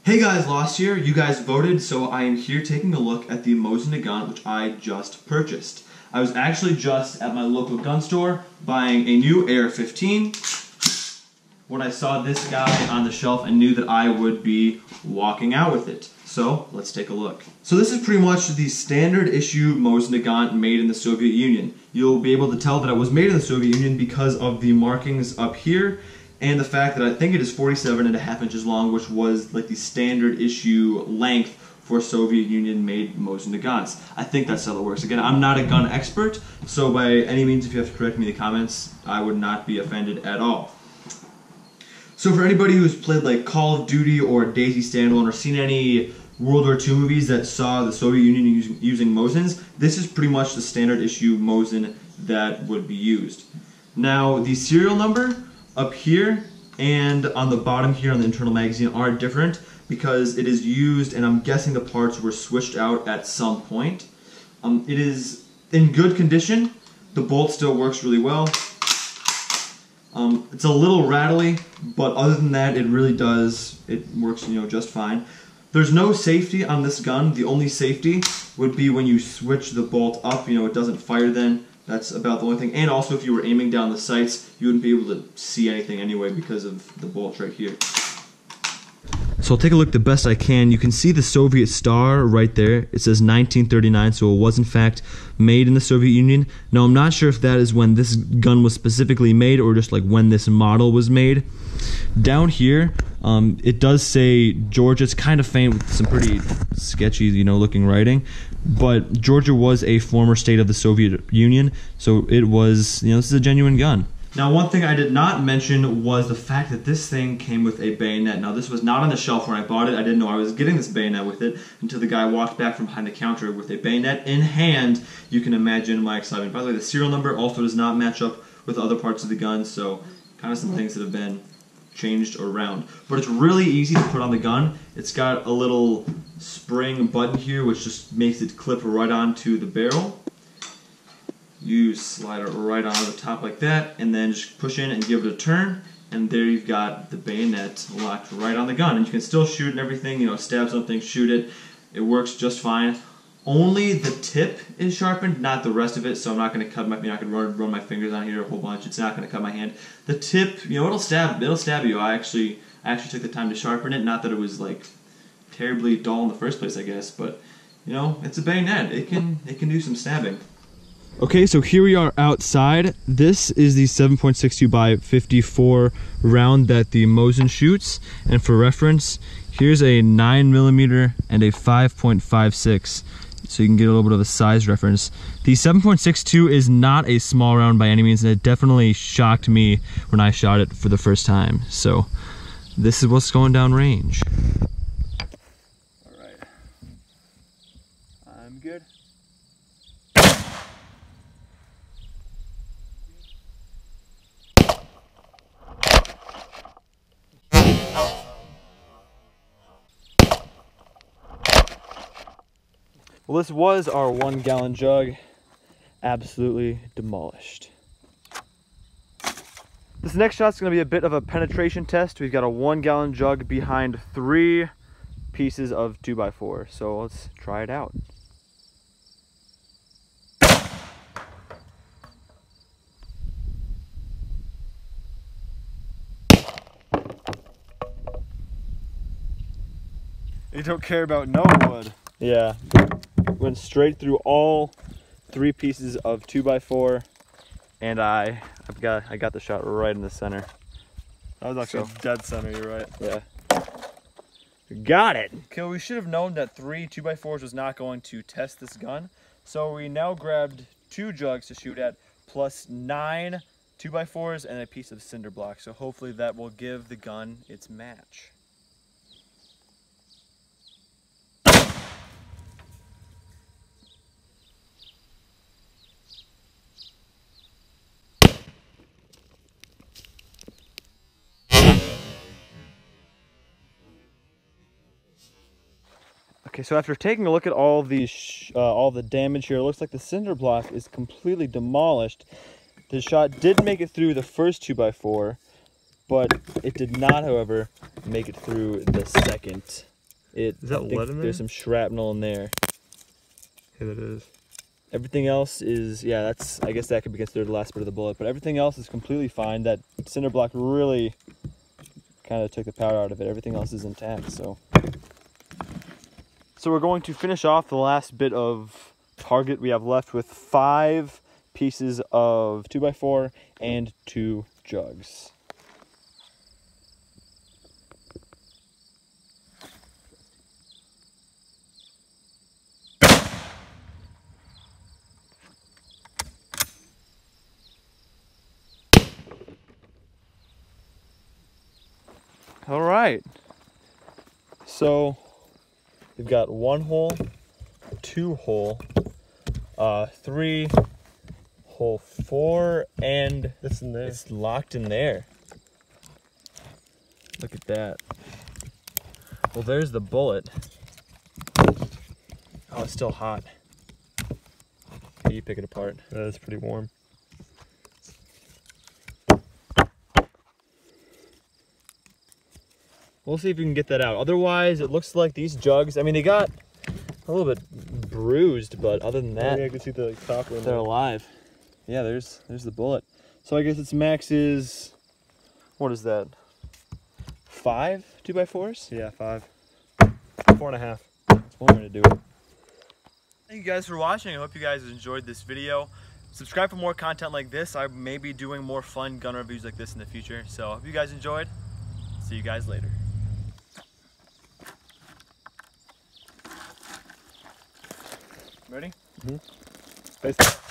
Hey guys, Lost here. You guys voted, so I am here taking a look at the Mosin Nagant, which I just purchased. I was actually just at my local gun store buying a new AR-15. When I saw this guy on the shelf, I knew that I would be walking out with it. So, let's take a look. So this is pretty much the standard issue Mosin Nagant made in the Soviet Union. You'll be able to tell that it was made in the Soviet Union because of the markings up here and the fact that I think it is 47.5 inches long, which was like the standard issue length for Soviet Union made Mosin Nagants. I think that's how it works. Again, I'm not a gun expert, so by any means, if you have to correct me in the comments, I would not be offended at all. So for anybody who's played like Call of Duty or Daisy Standalone or seen any World War II movies that saw the Soviet Union using Mosins, this is pretty much the standard issue Mosin that would be used. Now, the serial number up here and on the bottom here on the internal magazine are different because it is used, and I'm guessing the parts were switched out at some point. It is in good condition. The bolt still works really well. It's a little rattly, but other than that, it really does. It works, just fine. There's no safety on this gun. The only safety would be when you switch the bolt up. It doesn't fire then. That's about the only thing. And also, if you were aiming down the sights, you wouldn't be able to see anything anyway because of the bolts right here. So I'll take a look the best I can. You can see the Soviet star right there. It says 1939, so it was in fact made in the Soviet Union. Now I'm not sure if that is when this gun was specifically made or just like when this model was made. Down here, it does say Georgia. It's kind of faint with some pretty sketchy, looking writing. But Georgia was a former state of the Soviet Union, so it was, this is a genuine gun. Now, one thing I did not mention was the fact that this thing came with a bayonet. Now, this was not on the shelf when I bought it. I didn't know I was getting this bayonet with it until the guy walked back from behind the counter with a bayonet in hand. You can imagine my excitement. By the way, the serial number also does not match up with other parts of the gun, so kind of some things that have been changed around. But it's really easy to put on the gun. It's got a little spring button here which just makes it clip right onto the barrel. You slide it right onto the top like that and then just push in and give it a turn, and there you've got the bayonet locked right on the gun. And you can still shoot and everything, stab something, shoot it. It works just fine. Only the tip is sharpened, not the rest of it, so I'm not going to cut my, I can run my fingers on here a whole bunch. It's not going to cut my hand. The tip, it'll stab you. I actually took the time to sharpen it. Not that it was like terribly dull in the first place, I guess, but it's a bayonet. It can do some stabbing. Okay, so here we are outside. This is the 7.62 by 54 round that the Mosin shoots, and for reference, here's a 9mm and a 5.56. So you can get a little bit of a size reference. The 7.62 is not a small round by any means, and it definitely shocked me when I shot it for the first time. So this is what's going down range. All right, I'm good. Well, this was our 1 gallon jug, absolutely demolished. This next shot's gonna be a bit of a penetration test. We've got a 1 gallon jug behind 3 pieces of 2x4, so let's try it out. You don't care about no wood. Yeah. Went straight through all 3 pieces of 2x4, and I got the shot right in the center. That was actually dead center, you're right. Yeah. Got it! Okay, well, we should have known that 3 2x4s was not going to test this gun, so we now grabbed 2 jugs to shoot at, plus 9 2x4s and a piece of cinder block, so hopefully that will give the gun its match. Okay, so after taking a look at all the damage here, it looks like the cinder block is completely demolished. The shot did make it through the first 2x4, but it did not, however, make it through the second Is that lead in there? There's some shrapnel in there. Yeah, that is. Everything else is, yeah, that's, I guess that could be considered the last bit of the bullet, but everything else is completely fine. That cinder block really kind of took the powder out of it. Everything else is intact, so. So we're going to finish off the last bit of target we have left with 5 pieces of 2x4 and 2 jugs. All right, so we've got 1 hole, 2 hole, 3 hole, 4, and it's in there. It's locked in there. Look at that. Well, there's the bullet. Oh, it's still hot. Okay, you pick it apart. That's pretty warm. We'll see if we can get that out. Otherwise, it looks like these jugs, I mean, they got a little bit bruised, but other than that, yeah, I can see the copper in they're there. alive. Yeah, there's the bullet. So I guess its max is, what is that? 5 2x4s? Yeah, 5. 4.5. That's one way to do it. Thank you guys for watching. I hope you guys enjoyed this video. Subscribe for more content like this. I may be doing more fun gun reviews like this in the future. So I hope you guys enjoyed. See you guys later. Ready? Mm-hmm.